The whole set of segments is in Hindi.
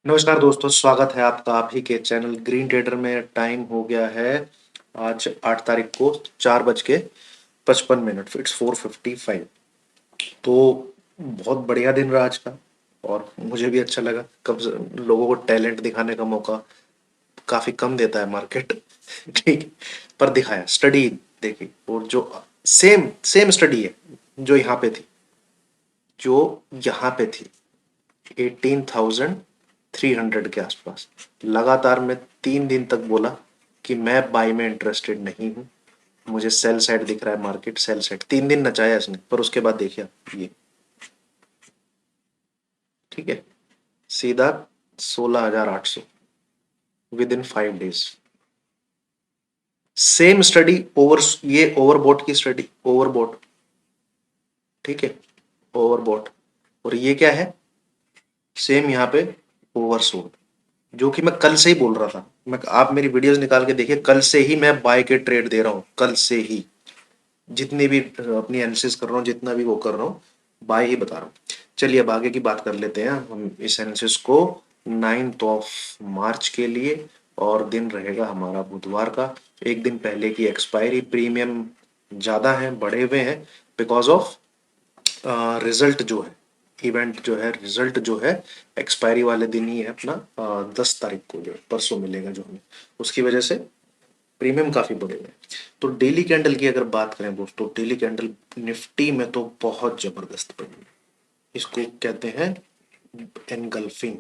नमस्कार दोस्तों, स्वागत है आपका आप ही के चैनल ग्रीन ट्रेडर में। टाइम हो गया है आज 8 तारीख को 4:55। इट्स 4:55। तो बहुत बढ़िया दिन रहा आज का और मुझे भी अच्छा लगा। कब लोगों को टैलेंट दिखाने का मौका काफी कम देता है मार्केट। ठीक है, पर दिखाया स्टडी देखी। और जो सेम सेम स्टडी है जो यहाँ पे थी, जो यहाँ पे थी 18,300 के आसपास, लगातार मैं 3 दिन तक बोला कि मैं बाई में इंटरेस्टेड नहीं हूं। मुझे सेल साइड दिख रहा है, मार्केट सेल साइड 3 दिन नचाया इसने, पर उसके बाद देखिए ये, ठीक है, सीधा 16,800 with in 5 days. Same study over, ये ओवरबोट की स्टडी, ओवरबोट, ठीक है, ओवरबोट। और ये क्या है, सेम यहाँ पे ओवरसोल्ड, जो कि मैं कल से ही बोल रहा था। मैं, आप मेरी वीडियोस निकाल के देखिए, कल से ही मैं बाय के ट्रेड दे रहा हूँ, कल से ही जितनी भी अपनी एनालिसिस कर रहा हूँ, जितना भी वो कर रहा हूँ, बाय ही बता रहा हूँ। चलिए अब आगे की बात कर लेते हैं हम इस एनालिसिस को 9 मार्च के लिए। और दिन रहेगा हमारा बुधवार का। एक दिन पहले की एक्सपायरी, प्रीमियम ज्यादा है, बढ़े हुए हैं बिकॉज ऑफ रिजल्ट जो है, इवेंट जो है, रिजल्ट जो है एक्सपायरी वाले दिन ही है अपना। 10 तारीख को जो परसों मिलेगा जो हमें, उसकी वजह से प्रीमियम काफी बढ़े हुए हैं। तो डेली कैंडल की अगर बात करें दोस्तों, डेली कैंडल निफ्टी में तो बहुत जबरदस्त बनी है। इसको कहते हैं एनगल्फिंग,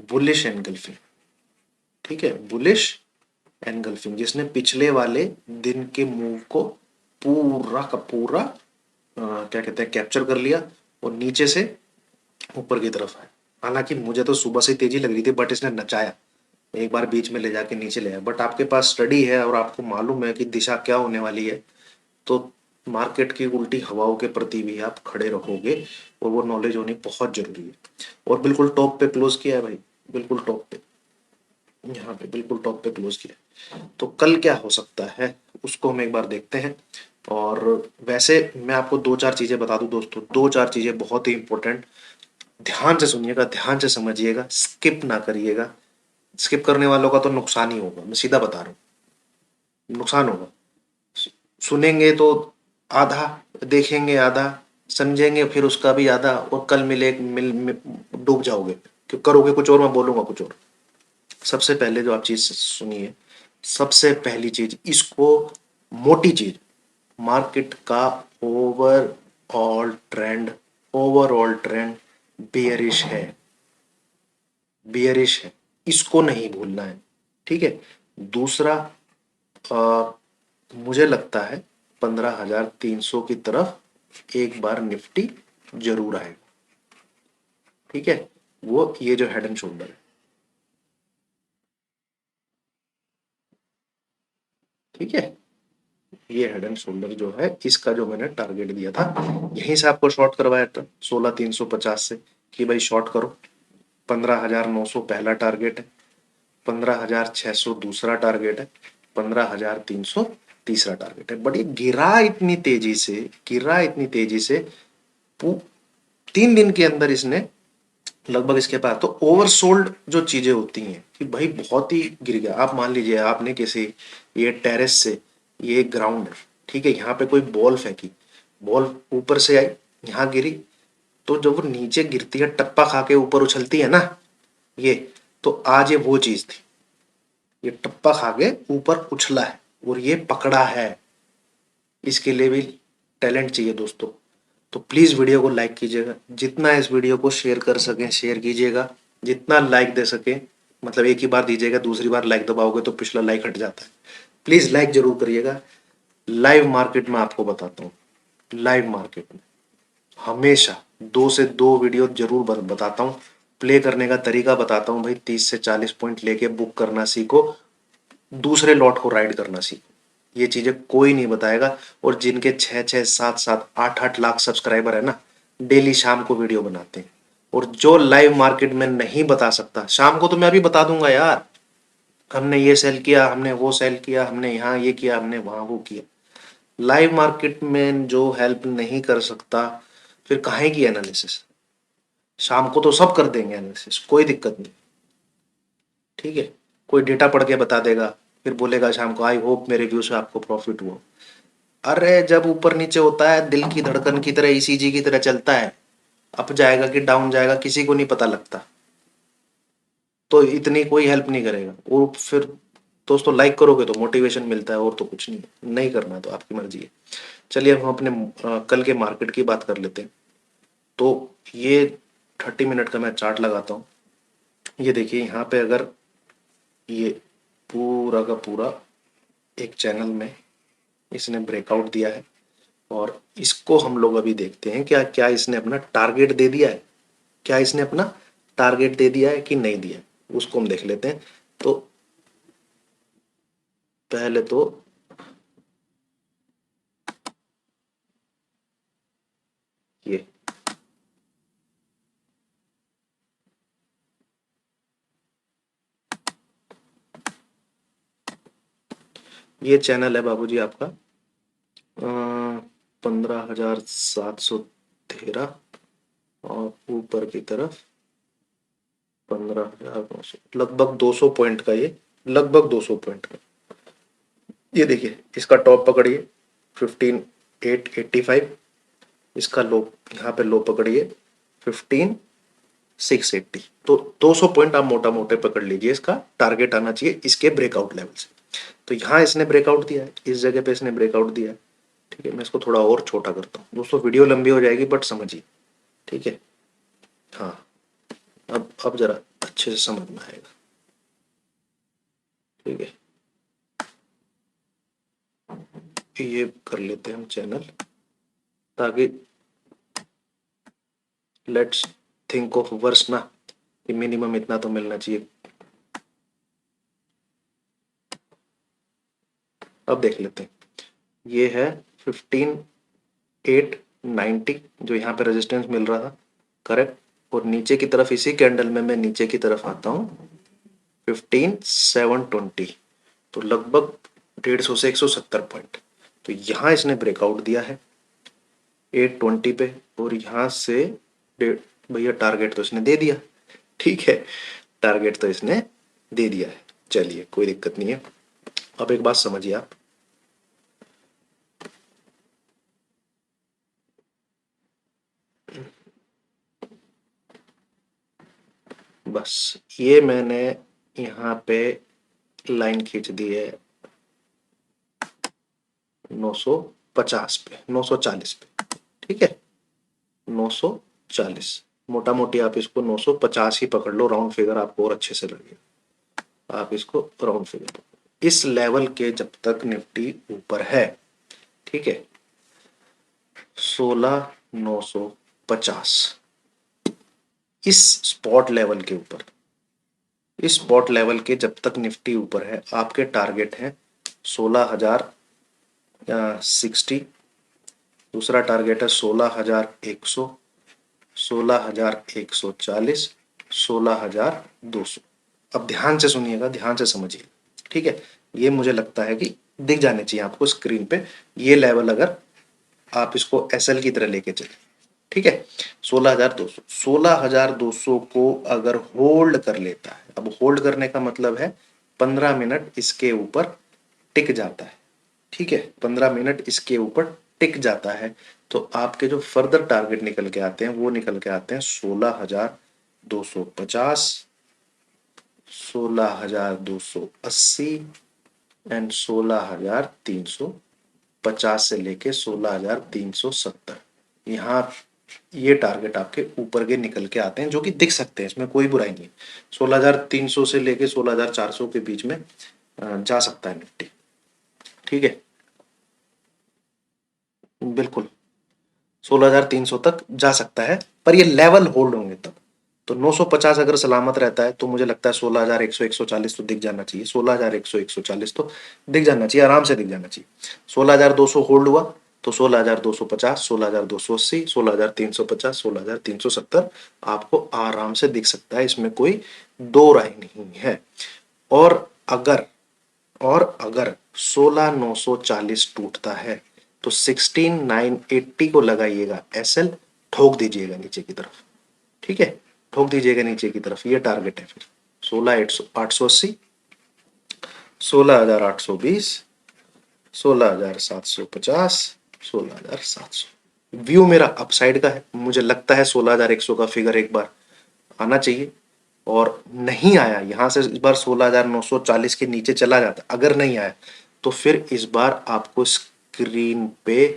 बुलिश एनगल्फिंग, ठीक है, बुलिश एनगल्फिंग, जिसने पिछले वाले दिन के मूव को पूरा का पूरा क्या कहते हैं, कैप्चर कर लिया और नीचे से ऊपर की तरफ है। हालांकि मुझे तो सुबह से तेजी लग रही थी, बट इसने नचाया, एक बार बीच में ले जाके नीचे ले आया। बट आपके पास स्टडी है और आपको मालूम है कि दिशा क्या होने वाली है, तो मार्केट की उल्टी हवाओं के प्रति भी आप खड़े रहोगे, और वो नॉलेज होनी बहुत जरूरी है। और बिल्कुल टॉप पे क्लोज किया है भाई, बिल्कुल टॉप पे, यहाँ पे बिल्कुल टॉप पे क्लोज किया। तो कल क्या हो सकता है उसको हम एक बार देखते हैं। और वैसे मैं आपको दो चार चीजें बता दूं दोस्तों, दो चार चीजें बहुत ही इंपॉर्टेंट, ध्यान से सुनिएगा, ध्यान से समझिएगा, स्किप ना करिएगा। स्किप करने वालों का तो नुकसान ही होगा, मैं सीधा बता रहा हूँ, नुकसान होगा। सुनेंगे तो आधा, देखेंगे आधा, समझेंगे फिर उसका भी आधा, और कल डूब जाओगे, क्यों करोगे कुछ और, मैं बोलूंगा कुछ और। सबसे पहले जो आप चीज सुनिए, सबसे पहली चीज, इसको मोटी चीज, मार्केट का overall trend, overall trend bearish है, बियरिश है, इसको नहीं भूलना है, ठीक है। दूसरा, आ, मुझे लगता है 15,300 की तरफ एक बार निफ्टी जरूर आएगा, ठीक है। वो ये जो हेड एंड शोल्डर है, ठीक है, ये हेड एंड शोल्डर जो है, इसका जो मैंने टारगेट दिया था, यहीं से आपको शॉर्ट करवाया था 16,350 से, कि भाई शॉर्ट करो। 15,900 पहला टारगेट है, 15,600 दूसरा टारगेट है, 15,300 तीसरा टारगेट है। बट ये गिरा इतनी तेजी से, गिरा इतनी तेजी से, 3 दिन के अंदर इसने लगभग, इसके पास तो ओवरसोल्ड जो चीजें होती हैं कि भाई बहुत ही गिर गया। आप मान लीजिए आपने किसी, ये टेरेस से, ये ग्राउंड है, ठीक है, यहाँ पे कोई बॉल फेंकी, बॉल ऊपर से आई, यहाँ गिरी, तो जब वो नीचे गिरती है, टप्पा खा के ऊपर उछलती है ना, ये, तो आज ये वो चीज थी, ये टप्पा खा के ऊपर उछला है और ये पकड़ा है। इसके लिए भी टैलेंट चाहिए दोस्तों। तो प्लीज वीडियो को लाइक कीजिएगा, जितना इस वीडियो को शेयर कर सकें शेयर कीजिएगा, जितना लाइक दे सके, मतलब एक ही बार दीजिएगा, दूसरी बार लाइक दबाओगे तो पिछला लाइक हट जाता है। प्लीज लाइक जरूर करिएगा। लाइव मार्केट में आपको बताता हूँ, लाइव मार्केट में हमेशा 2 से 2 वीडियो जरूर बताता हूँ, प्ले करने का तरीका बताता हूँ भाई। 30 से 40 पॉइंट लेके बुक करना सीखो, दूसरे लॉट को राइड करना सीखो, ये चीजें कोई नहीं बताएगा। और जिनके 6-6, 7-7, 8-8 लाख सब्सक्राइबर है ना, डेली शाम को वीडियो बनाते हैं, और जो लाइव मार्केट में नहीं बता सकता, शाम को तो मैं अभी बता दूंगा यार, हमने ये सेल किया, हमने वो सेल किया, हमने यहाँ ये किया, हमने वहां वो किया। लाइव मार्केट में जो हेल्प नहीं कर सकता, फिर काहे की एनालिसिस, शाम को तो सब कर देंगे एनालिसिस, कोई दिक्कत नहीं। ठीक है, कोई डेटा पढ़ के बता देगा, फिर बोलेगा शाम को आई होप मेरे व्यू से आपको प्रॉफिट हुआ। अरे जब ऊपर नीचे होता है दिल की धड़कन की तरह, ईसीजी की तरह चलता है, अप जाएगा कि डाउन जाएगा किसी को नहीं पता लगता। तो इतनी कोई हेल्प नहीं करेगा वो। फिर दोस्तों लाइक करोगे तो मोटिवेशन मिलता है, और तो कुछ नहीं, नहीं करना तो आपकी मर्जी है। चलिए अब हम अपने कल के मार्केट की बात कर लेते हैं। तो ये 30 मिनट का मैं चार्ट लगाता हूँ। ये देखिए यहाँ पे अगर ये पूरा का पूरा एक चैनल में इसने ब्रेकआउट दिया है, और इसको हम लोग अभी देखते हैं क्या क्या इसने अपना टारगेट दे दिया है, क्या इसने अपना टारगेट दे दिया है कि नहीं दिया है, उसको हम देख लेते हैं। तो पहले तो ये ये चैनल है बाबूजी आपका 15,713, और ऊपर की तरफ 15,900, लगभग 200 पॉइंट का ये, लगभग 200 पॉइंट का। ये देखिए इसका टॉप पकड़िए 15,885, इसका लो यहाँ पे लो पकड़िए 15,680। तो 200 पॉइंट आप मोटा मोटे पकड़ लीजिए, इसका टारगेट आना चाहिए इसके ब्रेकआउट लेवल से। तो यहाँ इसने ब्रेकआउट दिया है, इस जगह पे इसने ब्रेकआउट दिया है। ठीक है, मैं इसको थोड़ा और छोटा करता हूँ दोस्तों, वीडियो लंबी हो जाएगी बट समझिए। ठीक है, हाँ, अब जरा अच्छे से समझ में आएगा। ठीक है, ये कर लेते हैं हम चैनल, ताकि लेट्स थिंक ऑफ वर्स ना, कि मिनिमम इतना तो मिलना चाहिए। अब देख लेते हैं, ये है 15,890 जो यहाँ पे रेजिस्टेंस मिल रहा था, करेक्ट। और नीचे की तरफ इसी कैंडल में मैं नीचे की तरफ आता हूँ 15,720, तो लगभग 150 से 170 पॉइंट। तो यहाँ इसने ब्रेकआउट दिया है 820 पे, और यहाँ से भैया टारगेट तो इसने दे दिया। ठीक है, टारगेट तो इसने दे दिया है, चलिए कोई दिक्कत नहीं है। अब एक बात समझिए आप, बस ये मैंने यहाँ पे लाइन खींच दी है 950 पे, 940 पे। ठीक है, 940, मोटा मोटी आप इसको 950 ही पकड़ लो, राउंड फिगर आपको और अच्छे से लगेगा। आप इसको राउंड फिगर, इस लेवल के जब तक निफ्टी ऊपर है, ठीक है, 16,950, इस स्पॉट लेवल के ऊपर, इस स्पॉट लेवल के जब तक निफ्टी ऊपर है, आपके टारगेट है 16,060, दूसरा टारगेट है 16,100, 16,140, 16,200। अब ध्यान से सुनिएगा, ध्यान से समझिए। ठीक है, ये मुझे लगता है कि दिख जाने चाहिए आपको स्क्रीन पे ये लेवल, अगर आप इसको एसएल की तरह लेके चले। ठीक है, 16,200, 16,200 को अगर होल्ड कर लेता है, अब होल्ड करने का मतलब है 15 मिनट इसके ऊपर टिक जाता है। ठीक है, 15 मिनट इसके ऊपर टिक जाता है, तो आपके जो फर्दर टारगेट निकल के आते हैं वो निकल के आते हैं 16,250, 16,280 एंड 16,350 से लेके 16,370। यहाँ ये टारगेट आपके ऊपर के निकल के आते हैं, जो कि दिख सकते हैं, इसमें कोई बुराई नहीं है। 16,300 से लेके 16,400 के बीच में जा सकता है निफ्टी। ठीक है, बिल्कुल 16,300 तक जा सकता है, पर ये लेवल होल्ड होंगे तब। तो 950 अगर सलामत रहता है तो मुझे लगता है 16,100, 140 तो दिख जाना चाहिए, 16,100, 140 तो दिख जाना चाहिए, आराम से दिख जाना चाहिए। 16,200 होल्ड हुआ तो 16,250, 16,280, 16,350, 16,370 आपको आराम से दिख सकता है, इसमें कोई दो राय नहीं है। और अगर और अगर 16,940 टूटता है तो 16,980 को लगाइएगा एसएल, ठोक दीजिएगा नीचे की तरफ। ठीक है, ठोक दीजिएगा नीचे की तरफ, ये टारगेट है फिर 16,880, 16,820, 16,750, 16,700। व्यू मेरा अपसाइड का है, मुझे लगता है 16,100 का फिगर एक बार आना चाहिए, और नहीं आया यहाँ से, इस बार 16,940 के नीचे चला जाता, अगर नहीं आया तो फिर इस बार आपको स्क्रीन पे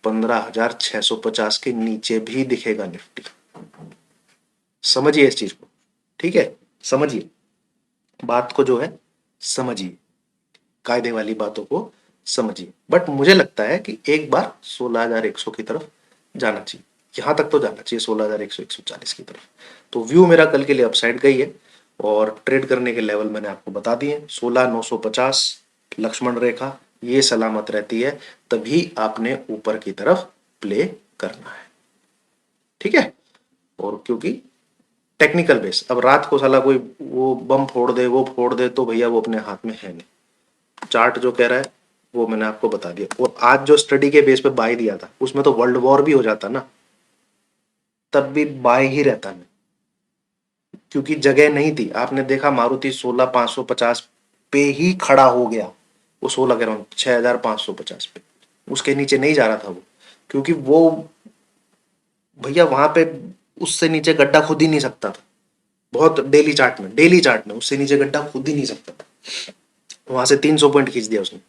15,650 के नीचे भी दिखेगा निफ्टी। समझिए इस चीज को, ठीक है, समझिए बात को जो है, समझिए कायदे वाली बातों को समझिए। बट मुझे लगता है कि एक बार 16,100 की तरफ जाना चाहिए, यहां तक तो जाना चाहिए 16,100 140 की तरफ। तो व्यू मेरा कल के लिए अपसाइड का ही है, और ट्रेड करने के लेवल मैंने आपको बता दिए, 16,950 लक्ष्मण रेखा ये सलामत रहती है, तभी आपने ऊपर की तरफ प्ले करना है, ठीक है। और क्योंकि टेक्निकल बेस, अब रात को साला कोई वो बम फोड़ दे, वो फोड़ दे, तो भैया वो अपने हाथ में है नहीं। चार्ट जो कह रहा है वो मैंने आपको बता दिया, और आज जो स्टडी के बेस पे बाय दिया था उसमें तो वर्ल्ड वॉर भी हो जाता ना, तब भी बाय ही रहता मैं, क्योंकि जगह नहीं थी। आपने देखा मारुति 16,550 पे ही खड़ा हो गया, वो 16 कह रहा हूँ 6,550 पे, उसके नीचे नहीं जा रहा था वो, क्योंकि वो भैया वहां पे उससे नीचे गड्ढा खुद ही नहीं सकता था, बहुत डेली चार्ट में उससे नीचे गड्ढा खुद ही नहीं सकता था, वहां से 300 पॉइंट खींच दिया उसने।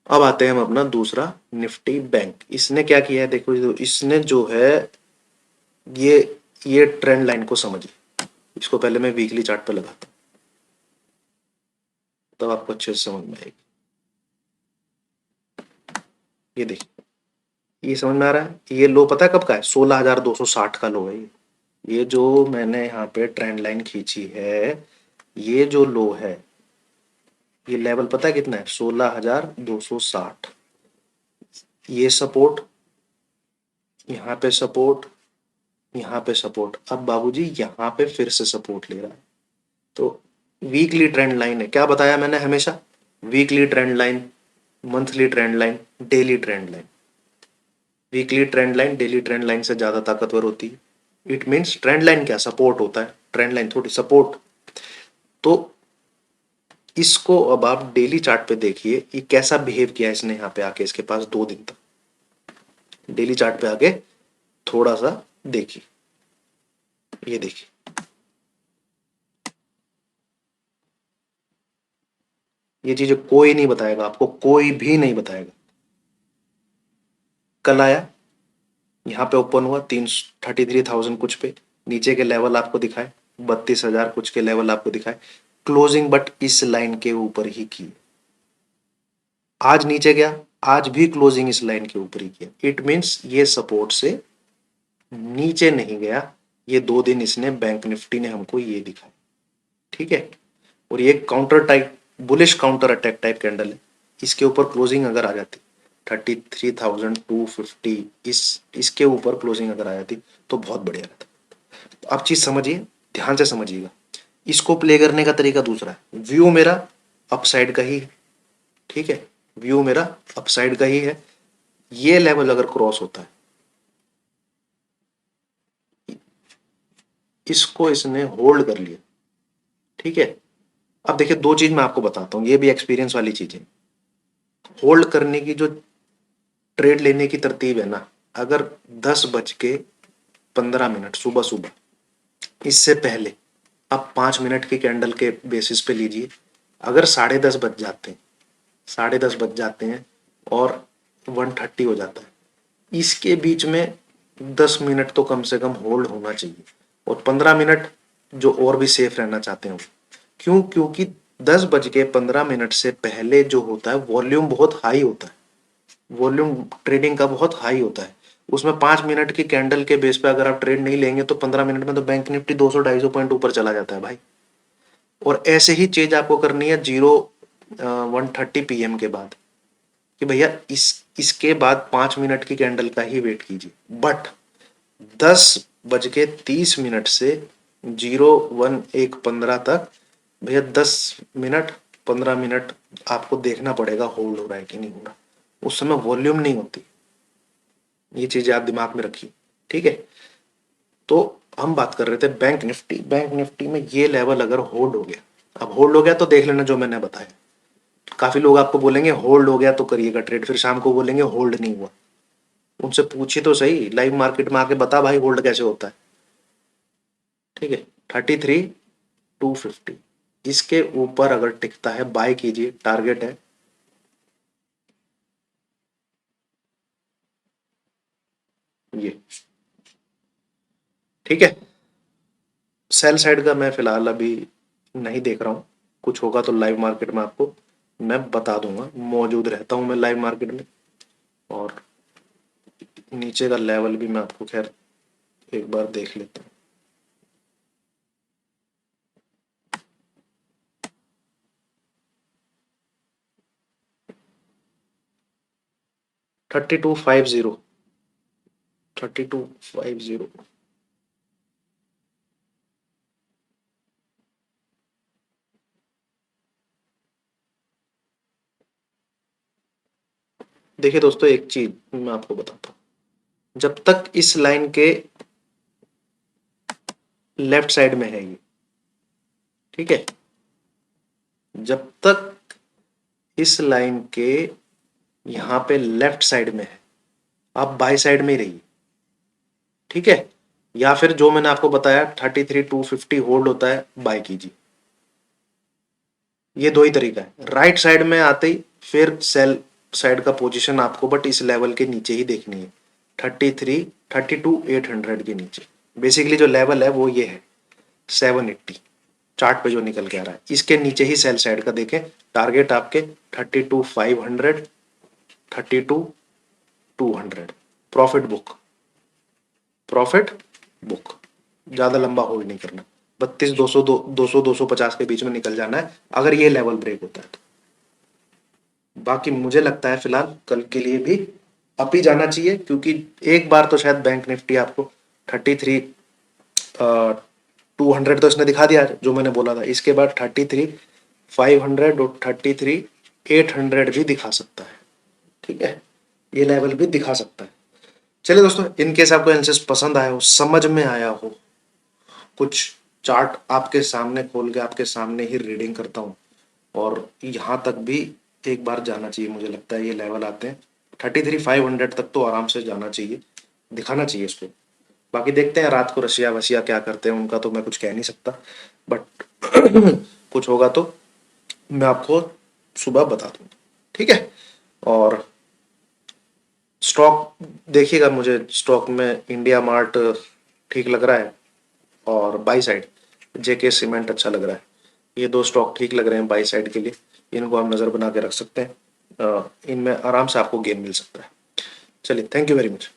अब आते हैं हम अपना दूसरा निफ्टी बैंक, इसने क्या किया है देखो, इसने जो है ये ये ट्रेंड लाइन को समझिए, इसको पहले मैं वीकली चार्ट पे लगाता हूँ, तब आपको अच्छे से समझ में आएगी। ये देखिए, ये समझ में आ रहा है, ये लो पता है कब का है, 16,260 का लो है ये जो मैंने यहाँ पे ट्रेंड लाइन खींची है, ये जो लो है, ये लेवल पता है कितना है, 16,260। ये सपोर्ट, यहाँ पे सपोर्ट, यहाँ पे सपोर्ट, अब बाबूजी यहाँ पे फिर से सपोर्ट ले रहा है। तो वीकली ट्रेंड लाइन है, क्या बताया मैंने हमेशा, weekly trend line, monthly trend line, daily trend line. Weekly trend line daily trend line से ज्यादा ताकतवर होती है। इट मीन्स ट्रेंड लाइन क्या, सपोर्ट होता है, ट्रेंड लाइन थोड़ी सपोर्ट। तो इसको अब आप डेली चार्ट पे देखिए, ये कैसा बिहेव किया इसने यहाँ पे आके, इसके पास 2 दिन तक डेली चार्ट पे आके थोड़ा सा देखिए, ये देखिए, ये चीजें कोई नहीं बताएगा आपको, कोई भी नहीं बताएगा। कल आया, यहाँ पे ओपन हुआ 33,000 कुछ पे, नीचे के लेवल आपको दिखाए 32,000 कुछ के लेवल आपको दिखाए, क्लोजिंग बट इस लाइन के ऊपर ही की। आज नीचे गया, आज भी क्लोजिंग इस लाइन के ऊपर ही किया। इट मीन्स ये सपोर्ट से नीचे नहीं गया। ये 2 दिन इसने बैंक निफ्टी ने हमको ये दिखाया, ठीक है। और ये counter type bullish counter attack type candle है, इसके ऊपर क्लोजिंग अगर आ जाती 33,250, इसके ऊपर क्लोजिंग अगर आ जाती तो बहुत बढ़िया रहता। तो आप चीज समझिए, ध्यान से समझिएगा। इसको प्ले करने का तरीका दूसरा है, व्यू मेरा अपसाइड का ही है, ठीक है, व्यू मेरा अपसाइड का ही है। ये लेवल अगर क्रॉस होता है, इसको इसने होल्ड कर लिया, ठीक है। अब देखिए 2 चीज मैं आपको बताता हूं, ये भी एक्सपीरियंस वाली चीज है। होल्ड करने की जो ट्रेड लेने की तरतीब है ना, अगर 10:15 सुबह सुबह, इससे पहले आप 5 मिनट की कैंडल के बेसिस पे लीजिए, अगर 10:30 बज जाते हैं, 10:30 बज जाते हैं और 1:30 हो जाता है, इसके बीच में 10 मिनट तो कम से कम होल्ड होना चाहिए, और 15 मिनट जो और भी सेफ रहना चाहते हैं। क्यों, क्योंकि 10:15 से पहले जो होता है वॉल्यूम बहुत हाई होता है, वॉल्यूम ट्रेडिंग का बहुत हाई होता है। उसमें 5 मिनट की कैंडल के बेस पे अगर आप ट्रेड नहीं लेंगे तो 15 मिनट में तो बैंक निफ्टी 200-250 पॉइंट ऊपर चला जाता है भाई। और ऐसे ही चीज आपको करनी है 1:30 PM के बाद, कि भैया इसके बाद 5 मिनट की कैंडल का ही वेट कीजिए। बट 10:30 से 01:15 तक भैया 10 मिनट 15 मिनट आपको देखना पड़ेगा होल्ड हो रहा है कि नहीं हो रहा, उस समय वॉल्यूम नहीं होती। ये चीजें आप दिमाग में रखिए, ठीक है। तो हम बात कर रहे थे बैंक निफ्टी। बैंक निफ्टी में ये लेवल अगर होल्ड हो गया, अब होल्ड हो गया तो देख लेना जो मैंने बताया। काफी लोग आपको बोलेंगे होल्ड हो गया तो करिएगा ट्रेड, फिर शाम को बोलेंगे होल्ड नहीं हुआ। उनसे पूछिए तो सही, लाइव मार्केट में आके बता भाई होल्ड कैसे होता है। ठीक है, 33,250 इसके ऊपर अगर टिकता है बाय कीजिए, टारगेट है ये। ठीक है, सेल साइड का मैं फिलहाल अभी नहीं देख रहा हूँ, कुछ होगा तो लाइव मार्केट में आपको मैं बता दूंगा। मौजूद रहता हूँ मैं लाइव मार्केट में। और नीचे का लेवल भी मैं आपको खैर एक बार देख लेता हूँ। Thirty two five zero, 3250। देखिए दोस्तों, एक चीज मैं आपको बताता हूँ, जब तक इस लाइन के लेफ्ट साइड में है ये, ठीक है, जब तक इस लाइन के यहाँ पे लेफ्ट साइड में है, आप बाई साइड में ही रहिए। ठीक है, या फिर जो मैंने आपको बताया 33,250 होल्ड होता है, बाय कीजिए। ये दो ही तरीका है। राइट साइड में आते ही फिर सेल साइड का पोजीशन आपको बट इस लेवल के नीचे ही देखनी है, 32,800 के नीचे। बेसिकली जो लेवल है वो ये है 780, चार्ट पे जो निकल के आ रहा है, इसके नीचे ही सेल साइड का देखें। टारगेट आपके 32,500, 32,200। प्रॉफिट बुक, प्रॉफिट बुक, ज्यादा लंबा होल्ड नहीं करना। 32,200, 200, 250 के बीच में निकल जाना है अगर ये लेवल ब्रेक होता है तो। बाकी मुझे लगता है फिलहाल कल के लिए भी अप ही जाना चाहिए, क्योंकि एक बार तो शायद बैंक निफ्टी आपको 33,200 तो इसने दिखा दिया जो मैंने बोला था। इसके बाद 33,500 और 33,800 भी दिखा सकता है। ठीक है, ये लेवल भी दिखा सकता है। चलिए दोस्तों, इनकेस आपको एनालिसिस पसंद आया हो, समझ में आया हो, कुछ चार्ट आपके सामने खोल के आपके सामने ही रीडिंग करता हूँ, और यहाँ तक भी एक बार जाना चाहिए। मुझे लगता है ये लेवल आते हैं 33,500 तक तो आराम से जाना चाहिए, दिखाना चाहिए इसको। बाकी देखते हैं रात को रशिया वशिया क्या करते हैं, उनका तो मैं कुछ कह नहीं सकता, बट कुछ होगा तो मैं आपको सुबह बता दूंगा। ठीक है, और स्टॉक देखिएगा, मुझे स्टॉक में इंडिया मार्ट ठीक लग रहा है, और बाई साइड जेके सीमेंट अच्छा लग रहा है। ये दो स्टॉक ठीक लग रहे हैं बाई साइड के लिए, इनको हम नज़र बना के रख सकते हैं। इनमें आराम से आपको गेन मिल सकता है। चलिए, थैंक यू वेरी मच।